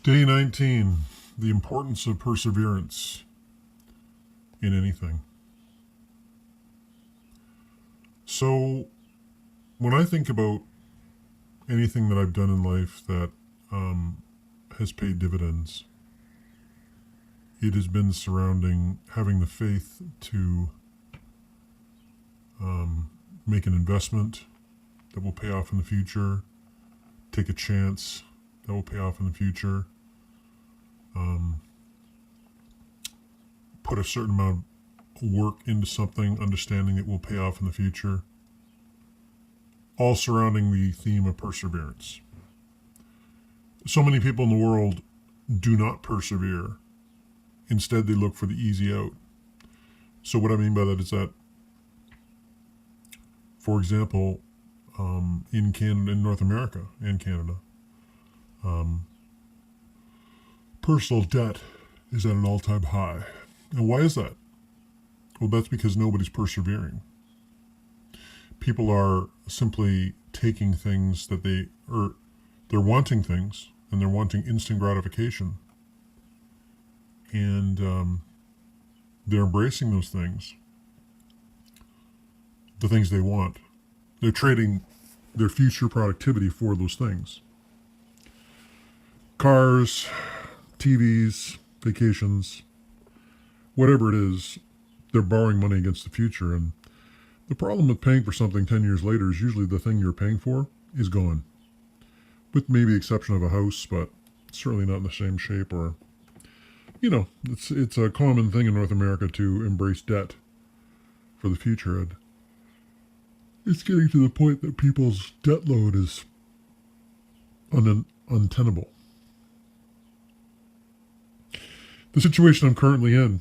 Day 19, the importance of perseverance in anything. So, when I think about anything that I've done in life that has paid dividends, it has been surrounding having the faith to make an investment that will pay off in the future, take a chance that will pay off in the future, put a certain amount of work into something, understanding it will pay off in the future, all surrounding the theme of perseverance. So many people in the world do not persevere. Instead, they look for the easy out. So what I mean by that is that, for example, in Canada, in North America and Canada, personal debt is at an all-time high. And why is that? Well, that's because nobody's persevering. People are simply taking things that they're wanting things, and they're wanting instant gratification. And they're embracing those things, the things they want. They're trading their future productivity for those things. Cars, TVs, vacations, whatever it is, they're borrowing money against the future. And the problem with paying for something 10 years later is usually the thing you're paying for is gone. With maybe the exception of a house, but certainly not in the same shape. Or, it's a common thing in North America to embrace debt for the future. And it's getting to the point that people's debt load is untenable. The situation I'm currently in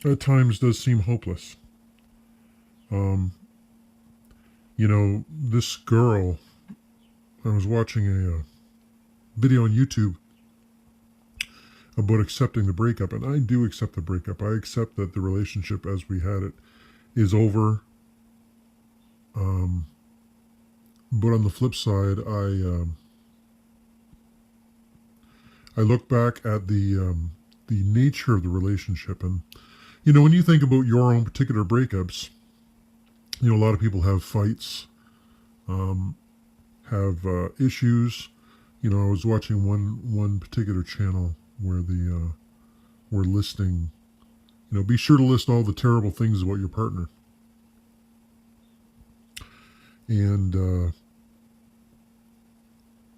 at times does seem hopeless. This girl, I was watching a video on YouTube about accepting the breakup, and I do accept the breakup. I accept that the relationship as we had it is over. But on the flip side, I look back at the nature of the relationship, and when you think about your own particular breakups, a lot of people have fights, have issues. I was watching one particular channel where were listing, be sure to list all the terrible things about your partner. And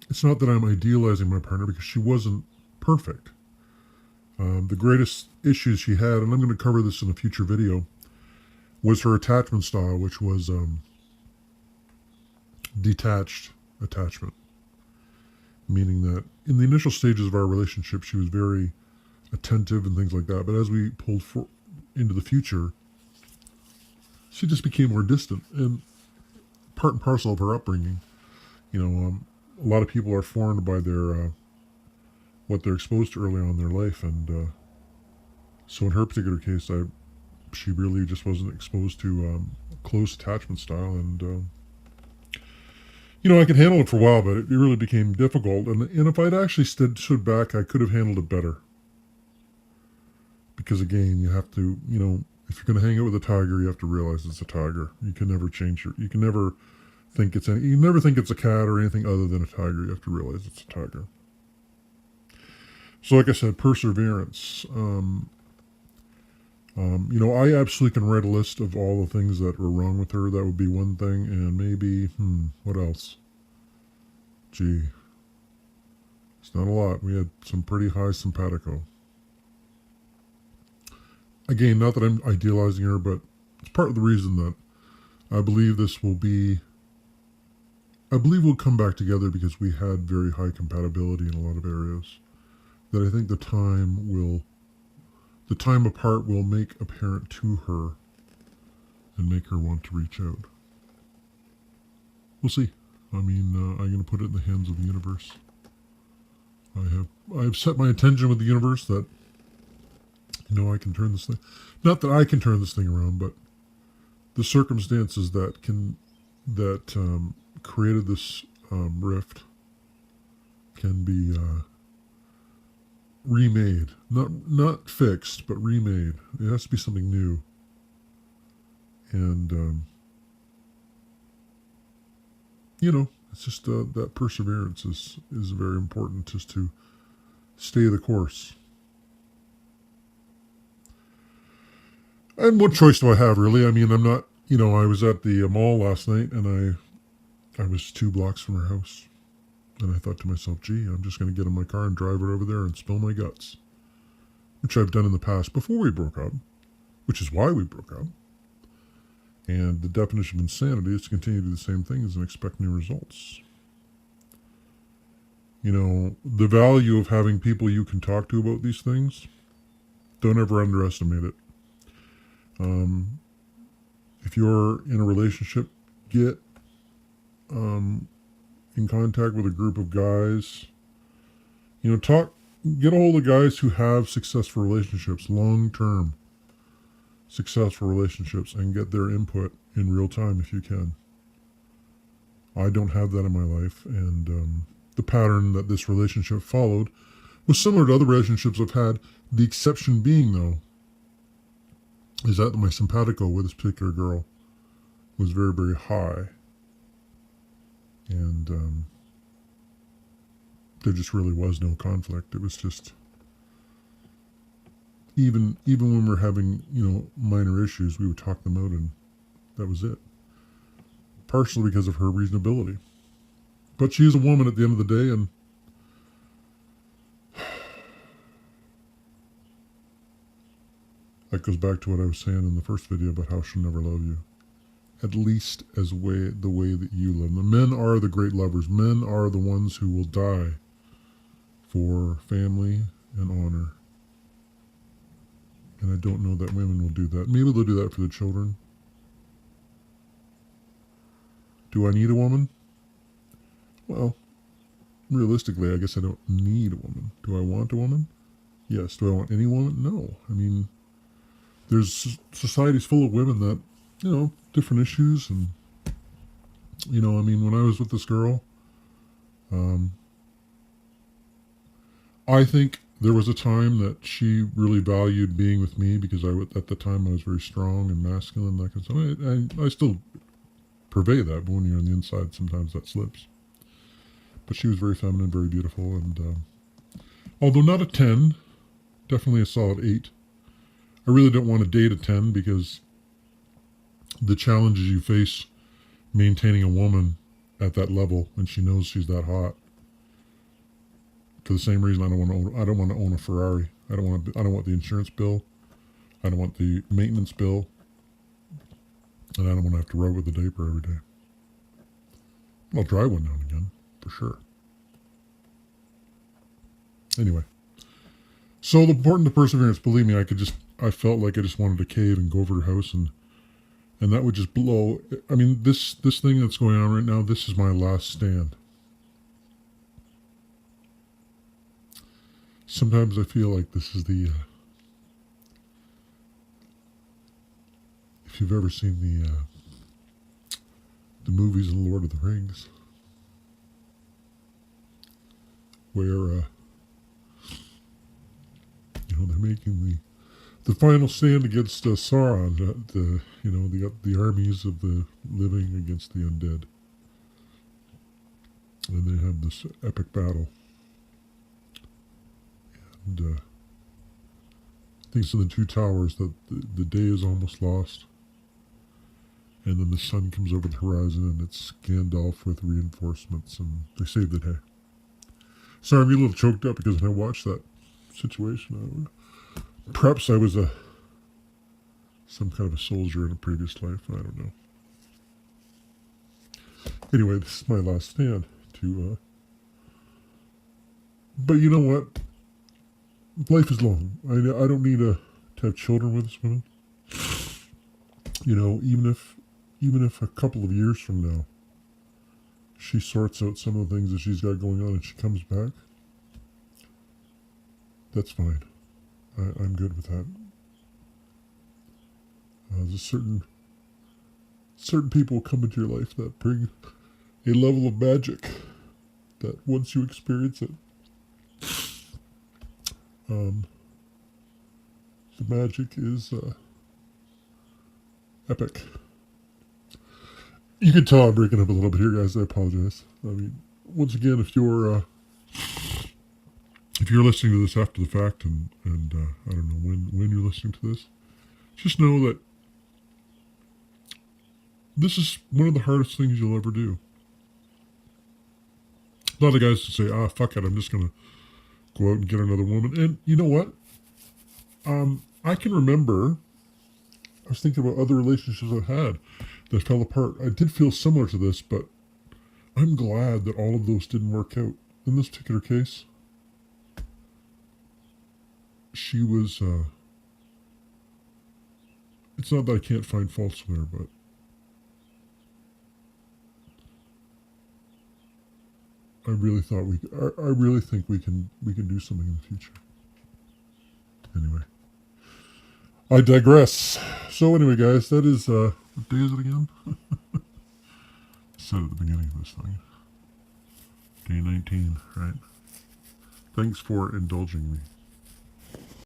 it's not that I'm idealizing my partner, because she wasn't perfect. The greatest issues she had, and I'm going to cover this in a future video, was her attachment style, which was detached attachment. Meaning that in the initial stages of our relationship, she was very attentive and things like that. But as we pulled into the future, she just became more distant. And part and parcel of her upbringing, a lot of people are formed by their what they're exposed to early on in their life. And so in her particular case, she really just wasn't exposed to close attachment style. And I could handle it for a while, but it really became difficult. And if I'd actually stood back, I could have handled it better. Because again, you have to, if you're going to hang out with a tiger, you have to realize it's a tiger. You can never you can never think it's a cat or anything other than a tiger. You have to realize it's a tiger. So like I said, perseverance. I absolutely can write a list of all the things that were wrong with her. That would be one thing. And maybe, what else? Gee, it's not a lot. We had some pretty high simpatico. Again, not that I'm idealizing her, but it's part of the reason that I believe we'll come back together, because we had very high compatibility in a lot of areas. That I think the time apart will make apparent to her and make her want to reach out. We'll see. I'm going to put it in the hands of the universe. I have set my intention with the universe that, I can turn this thing. Not that I can turn this thing around, but the circumstances that created this rift can be remade. Not fixed, but remade. It has to be something new. And, it's just that perseverance is very important, just to stay the course. And what choice do I have, really? I mean, I'm not, I was at the mall last night, and I was 2 blocks from her house. And I thought to myself, gee, I'm just going to get in my car and drive it over there and spill my guts. Which I've done in the past before we broke up, which is why we broke up. And the definition of insanity is to continue to do the same things and expect new results. The value of having people you can talk to about these things, don't ever underestimate it. If you're in a relationship, get in contact with a group of guys. Get a hold of guys who have successful relationships, long-term successful relationships, and get their input in real time if you can. I don't have that in my life, and the pattern that this relationship followed was similar to other relationships I've had. The exception being, though, is that my simpatico with this particular girl was very, very high. And there just really was no conflict. It was just, even when we were having, minor issues, we would talk them out, and that was it. Partially because of her reasonability. But she is a woman at the end of the day, and that goes back to what I was saying in the first video about how she'll never love you. At least the way that you love them. Men are the great lovers. Men are the ones who will die for family and honor. And I don't know that women will do that. Maybe they'll do that for the children. Do I need a woman? Well, realistically, I guess I don't need a woman. Do I want a woman? Yes. Do I want any woman? No. I mean, there's societies full of women that, different issues. And, when I was with this girl, I think there was a time that she really valued being with me because at the time I was very strong and masculine, that kind of stuff. I still purvey that, but when you're on the inside, sometimes that slips. But she was very feminine, very beautiful, and although not a 10, definitely a solid 8. I really don't want to date a 10 because the challenges you face maintaining a woman at that level when she knows she's that hot. For the same reason, I don't want to own a Ferrari. I don't want the insurance bill. I don't want the maintenance bill, and I don't want to have to rub with the diaper every day. I'll drive one now and again, for sure. Anyway, so the importance of perseverance. Believe me, I felt like I just wanted to cave and go over to her house, and that would just blow. I mean, this thing that's going on right now, this is my last stand. Sometimes I feel like this is the, if you've ever seen the movies in Lord of the Rings, where, they're making the final stand against Sauron, the armies of the living against the undead. And they have this epic battle. And I think it's in the Two Towers that the day is almost lost. And then the sun comes over the horizon, and it's Gandalf with reinforcements, and they save the day. Sorry, I'm a little choked up because when I watched that situation, perhaps I was some kind of a soldier in a previous life. I don't know. Anyway, this is my last stand but you know what? Life is long. I don't need to have children with this woman. Even if a couple of years from now she sorts out some of the things that she's got going on and she comes back, that's fine. I'm good with that. There's certain people come into your life that bring a level of magic that once you experience it, The magic is epic. You can tell I'm breaking up a little bit here, guys. I apologize. I mean, once again, if you're listening to this after the fact, and I don't know when you're listening to this, just know that this is one of the hardest things you'll ever do. A lot of guys say, fuck it, I'm just going to go out and get another woman. And you know what? I can remember, I was thinking about other relationships I've had that fell apart. I did feel similar to this, but I'm glad that all of those didn't work out. In this particular case, she was, it's not that I can't find faults with her, but I really thought I really think we can do something in the future. Anyway, I digress. So anyway, guys, that is, what day is it again? I said at the beginning of this thing. Day 19, right? Thanks for indulging me.